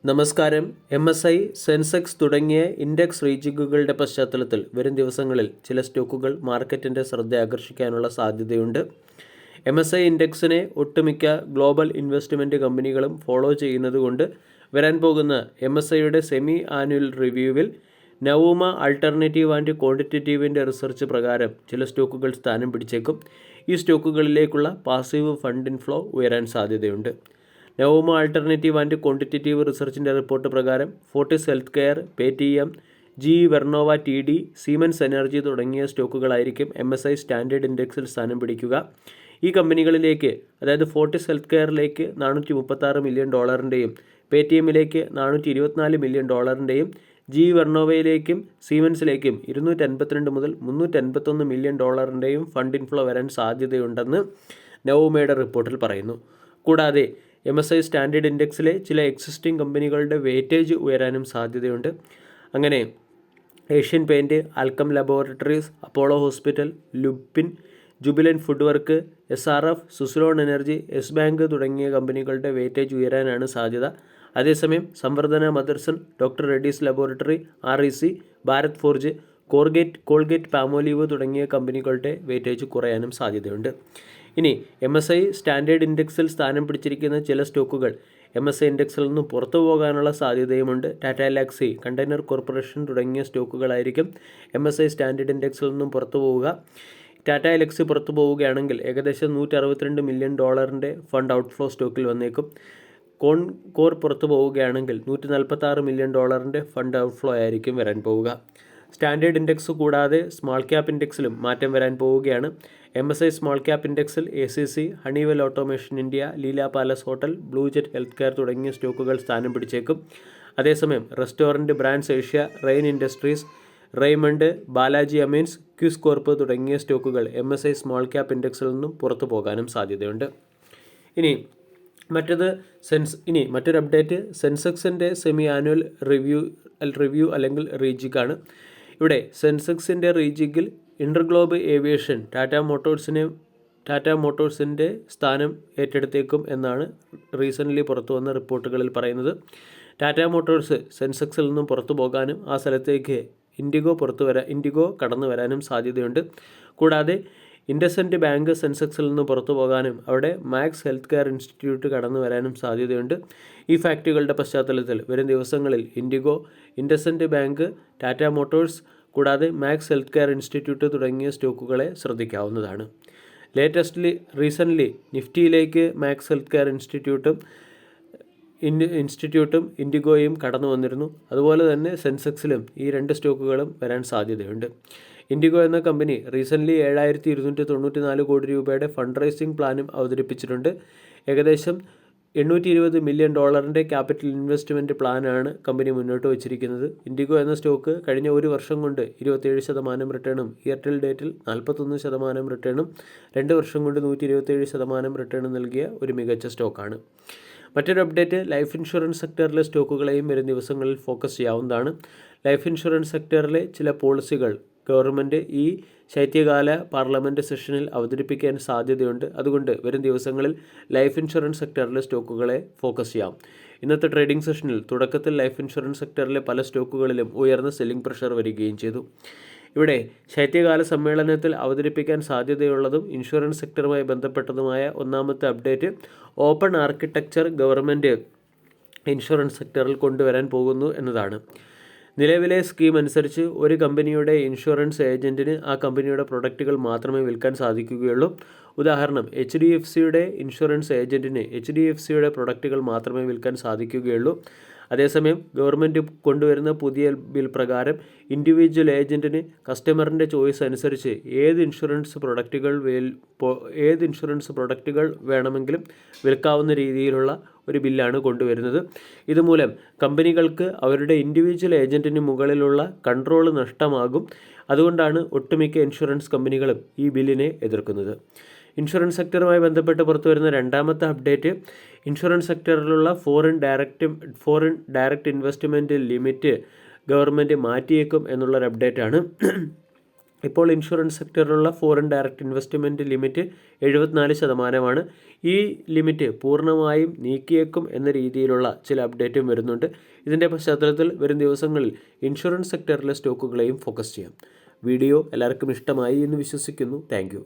നമസ്കാരം. MSI, Sensex തുടങ്ങിയ index റീജിക്കുകളുടെ പശ്ചാത്തലത്തിൽ വരും ദിവസങ്ങളിൽ ചില സ്റ്റോക്കുകൾ മാർക്കറ്റിൻ്റെ ശ്രദ്ധ ആകർഷിക്കാനുള്ള സാധ്യതയുണ്ട്. MSI ഇൻഡെക്സിനെ ഒട്ടുമിക്ക ഗ്ലോബൽ ഇൻവെസ്റ്റ്മെൻറ്റ് കമ്പനികളും ഫോളോ ചെയ്യുന്നതുകൊണ്ട് വരാൻ പോകുന്ന MSIയുടെ സെമി ആനുവൽ റിവ്യൂവിൽ നവൂമ ആൾട്ടർനേറ്റീവ് ആൻഡ് ക്വാണ്ടിറ്റേറ്റീവിൻ്റെ റിസർച്ച് പ്രകാരം ചില സ്റ്റോക്കുകൾ സ്ഥാനം പിടിച്ചേക്കും. ഈ സ്റ്റോക്കുകളിലേക്കുള്ള പാസീവ് ഫണ്ട് ഇൻഫ്ലോ ഉയരാൻ സാധ്യതയുണ്ട്. നവൂമ ആൾട്ടർനേറ്റീവ് ആൻഡ് ക്വാണ്ടിറ്റേറ്റീവ് റിസർച്ചിൻ്റെ റിപ്പോർട്ട് പ്രകാരം Fortis health care, Paytm, GE വെർണോവ TD, siemens energy തുടങ്ങിയ സ്റ്റോക്കുകളായിരിക്കും MSI സ്റ്റാൻഡേർഡ് ഇൻഡെക്സിൽ സ്ഥാനം പിടിക്കുക. ഈ കമ്പനികളിലേക്ക്, അതായത് ഫോർട്ടിസ് ഹെൽത്ത് കെയറിലേക്ക് $436 മില്യൺ, പേടിഎമ്മിലേക്ക് $424 മില്യൺ, GE വെർണോവയിലേക്കും സീമെൻസിലേക്കും $252 മുതൽ $381 മില്യൺ ഫണ്ട് ഇൻഫ്ലോ വരാൻ സാധ്യതയുണ്ടെന്ന് നവൂമയുടെ റിപ്പോർട്ടിൽ പറയുന്നു. കൂടാതെ MSI സ്റ്റാൻഡേർഡ് ഇൻഡെക്സിലെ ചില എക്സിസ്റ്റിംഗ് കമ്പനികളുടെ വെയിറ്റേജ് ഉയരാനും സാധ്യതയുണ്ട്. അങ്ങനെ Asian paint, Alkem laboratories, Apollo hospital, Lupin, Jubilant food work, SRF, Suzlon energy, yes bank തുടങ്ങിയ കമ്പനികളുടെ വെയിറ്റേജ് ഉയരാനാണ് സാധ്യത. അതേസമയം Samvardhana Motherson, doctor Reddy's laboratory, REC, Bharat forge, Colgate Palmolive തുടങ്ങിയ കമ്പനികളുടെ വെയിറ്റേജ് കുറയാനും സാധ്യതയുണ്ട്. ഇനി MSI സ്റ്റാൻഡേർഡ് ഇൻഡെക്സിൽ സ്ഥാനം പിടിച്ചിരിക്കുന്ന ചില സ്റ്റോക്കുകൾ MSI ഇൻഡെക്സിൽ നിന്നും പുറത്തു പോകാനുള്ള സാധ്യതയുമുണ്ട്. ടാറ്റ എൽക്സി, കണ്ടെയ്നർ കോർപ്പറേഷൻ തുടങ്ങിയ സ്റ്റോക്കുകളായിരിക്കും MSI സ്റ്റാൻഡേർഡ് ഇൻഡെക്സിൽ നിന്നും പുറത്തു പോവുക. ടാറ്റ എൽക്സി പുറത്തു പോവുകയാണെങ്കിൽ ഏകദേശം $162 മില്യൺ ഫണ്ട് ഔട്ട്ഫ്ലോ സ്റ്റോക്കിൽ വന്നേക്കും. കോർ പുറത്തു പോവുകയാണെങ്കിൽ $146 മില്യൺ ഫണ്ട് ഔട്ട്ഫ്ലോ ആയിരിക്കും വരാൻ പോവുക. സ്റ്റാൻഡേർഡ് ഇൻഡെക്സ് കൂടാതെ സ്മാൾ ക്യാപ്പ് ഇൻഡെക്സിലും മാറ്റം വരാൻ പോവുകയാണ്. MSI സ്മാൾ ക്യാപ്പ് ഇൻഡെക്സിൽ ACC, Honeywell automation India, Leela palace hotel, Blue Jet health care തുടങ്ങിയ സ്റ്റോക്കുകൾ സ്ഥാനം പിടിച്ചേക്കും. അതേസമയം restaurant brands Asia, Rain industries, Raymond, Balaji amines, Quess corp തുടങ്ങിയ സ്റ്റോക്കുകൾ MSI സ്മാൾ ക്യാപ്പ് ഇൻഡെക്സിൽ നിന്നും പുറത്തു പോകാനും സാധ്യതയുണ്ട്. ഇനി മറ്റൊരു അപ്ഡേറ്റ് സെൻസെക്സിൻ്റെ സെമി ആനുവൽ റിവ്യൂ അല്ലെങ്കിൽ റീജിക്കാണ്. ഇവിടെ സെൻസെക്സിൻ്റെ റീജിക്കിൽ ഇൻ്റർഗ്ലോബ് ഏവിയേഷൻ ടാറ്റ മോട്ടോഴ്സിൻ്റെ സ്ഥാനം ഏറ്റെടുത്തേക്കും എന്നാണ് റീസെൻ്റ്ലി പുറത്തു വന്ന റിപ്പോർട്ടുകളിൽ പറയുന്നത്. ടാറ്റ മോട്ടോഴ്സ് സെൻസെക്സിൽ നിന്നും പുറത്തു പോകാനും ആ സ്ഥലത്തേക്ക് ഇൻഡിഗോ കടന്നു വരാനും സാധ്യതയുണ്ട്. കൂടാതെ ഇൻഡസൻഡ് ബാങ്ക് സെൻസെക്സിൽ നിന്ന് പുറത്തു പോകാനും അവിടെ മാക്സ് ഹെൽത്ത് കെയർ ഇൻസ്റ്റിറ്റ്യൂട്ട് കടന്നു വരാനും സാധ്യതയുണ്ട്. ഈ ഫാക്റ്റുകളുടെ പശ്ചാത്തലത്തിൽ വരും ദിവസങ്ങളിൽ IndiGo, IndusInd bank, Tata Motors കൂടാതെ മാക്സ് ഹെൽത്ത് കെയർ ഇൻസ്റ്റിറ്റ്യൂട്ട് തുടങ്ങിയ സ്റ്റോക്കുകളെ ശ്രദ്ധിക്കാവുന്നതാണ്. റീസെൻ്റ്ലി നിഫ്റ്റിയിലേക്ക് മാക്സ് ഹെൽത്ത് കെയർ ഇൻസ്റ്റിറ്റ്യൂട്ടും ഇൻഡിഗോയും കടന്നു വന്നിരുന്നു. അതുപോലെ തന്നെ സെൻസെക്സിലും ഈ രണ്ട് സ്റ്റോക്കുകളും വരാൻ സാധ്യതയുണ്ട്. ഇൻഡിഗോ എന്ന കമ്പനി റീസെൻ്റ്ലി 7,294 കോടി രൂപയുടെ ഫണ്ട് റൈസിംഗ് പ്ലാനും അവതരിപ്പിച്ചിട്ടുണ്ട്. ഏകദേശം $820 മില്യൺ ക്യാപിറ്റൽ ഇൻവെസ്റ്റ്മെൻറ്റ് പ്ലാനാണ് കമ്പനി മുന്നോട്ട് വച്ചിരിക്കുന്നത്. ഇൻഡിഗോ എന്ന സ്റ്റോക്ക് കഴിഞ്ഞ ഒരു വർഷം കൊണ്ട് 27% റിട്ടേണും ഇയർ ടിൽ ഡേറ്റിൽ 41% റിട്ടേണും 2 വർഷം കൊണ്ട് 127% റിട്ടേണും നൽകിയ ഒരു മികച്ച സ്റ്റോക്കാണ്. മറ്റൊരു അപ്ഡേറ്റ് ലൈഫ് ഇൻഷുറൻസ് സെക്ടറിലെ സ്റ്റോക്കുകളെയും വരും ദിവസങ്ങളിൽ ഫോക്കസ് ചെയ്യാവുന്നതാണ്. ലൈഫ് ഇൻഷുറൻസ് സെക്ടറിലെ ചില പോളിസികൾ ഗവൺമെൻറ് ഈ ശൈത്യകാല പാർലമെൻറ്റ് സെഷനിൽ അവതരിപ്പിക്കാൻ സാധ്യതയുണ്ട്. അതുകൊണ്ട് വരും ദിവസങ്ങളിൽ ലൈഫ് ഇൻഷുറൻസ് സെക്ടറിലെ സ്റ്റോക്കുകളെ ഫോക്കസ് ചെയ്യാം. ഇന്നത്തെ ട്രേഡിംഗ് സെഷനിൽ തുടക്കത്തിൽ ലൈഫ് ഇൻഷുറൻസ് സെക്ടറിലെ പല സ്റ്റോക്കുകളിലും ഉയർന്ന സെല്ലിംഗ് പ്രഷർ വരികയും ചെയ്തു. ഇവിടെ ശൈത്യകാല സമ്മേളനത്തിൽ അവതരിപ്പിക്കാൻ സാധ്യതയുള്ളതും ഇൻഷുറൻസ് സെക്ടറുമായി ബന്ധപ്പെട്ടതുമായ ഒന്നാമത്തെ update open architecture government insurance സെക്ടറിൽ കൊണ്ടുവരാൻ പോകുന്നു എന്നതാണ്. നിലവിലെ സ്കീം അനുസരിച്ച് ഒരു കമ്പനിയുടെ ഇൻഷുറൻസ് ഏജൻറ്റിന് ആ കമ്പനിയുടെ പ്രൊഡക്റ്റുകൾ മാത്രമേ വിൽക്കാൻ സാധിക്കുകയുള്ളൂ. ഉദാഹരണം, HDFCയുടെ ഇൻഷുറൻസ് ഏജൻറ്റിന് HDFCയുടെ പ്രൊഡക്റ്റുകൾ മാത്രമേ വിൽക്കാൻ സാധിക്കുകയുള്ളൂ. അതേസമയം ഗവൺമെൻറ് കൊണ്ടുവരുന്ന പുതിയ ബിൽ പ്രകാരം ഇൻഡിവിജ്വൽ ഏജൻറ്റിന് കസ്റ്റമറിൻ്റെ ചോയ്സ് അനുസരിച്ച് ഏത് ഇൻഷുറൻസ് പ്രൊഡക്റ്റുകൾ വേണമെങ്കിലും വിൽക്കാവുന്ന രീതിയിലുള്ള ഒരു ബില്ലാണ് കൊണ്ടുവരുന്നത്. ഇതുമൂലം കമ്പനികൾക്ക് അവരുടെ ഇൻഡിവിജ്വൽ ഏജൻറ്റിന് മുകളിലുള്ള കൺട്രോൾ നഷ്ടമാകും. അതുകൊണ്ടാണ് ഒട്ടുമിക്ക ഇൻഷുറൻസ് കമ്പനികളും ഈ ബില്ലിനെ എതിർക്കുന്നത്. ഇൻഷുറൻസ് സെക്ടറുമായി ബന്ധപ്പെട്ട് പുറത്തുവരുന്ന രണ്ടാമത്തെ അപ്ഡേറ്റ് ഇൻഷുറൻസ് സെക്ടറിലുള്ള foreign direct investment limit government മാറ്റിയേക്കും എന്നുള്ളൊരു അപ്ഡേറ്റാണ്. ഇപ്പോൾ ഇൻഷുറൻസ് സെക്ടറിലുള്ള ഫോറിൻ ഡയറക്റ്റ് ഇൻവെസ്റ്റ്മെൻറ്റ് ലിമിറ്റ് 74%. ഈ ലിമിറ്റ് പൂർണ്ണമായും നീക്കിയേക്കും എന്ന രീതിയിലുള്ള ചില അപ്ഡേറ്റും വരുന്നുണ്ട്. ഇതിൻ്റെ പശ്ചാത്തലത്തിൽ വരും ദിവസങ്ങളിൽ ഇൻഷുറൻസ് സെക്ടറിലെ സ്റ്റോക്കുകളെയും ഫോക്കസ് ചെയ്യാം. വീഡിയോ എല്ലാവർക്കും ഇഷ്ടമായി എന്ന് വിശ്വസിക്കുന്നു. താങ്ക്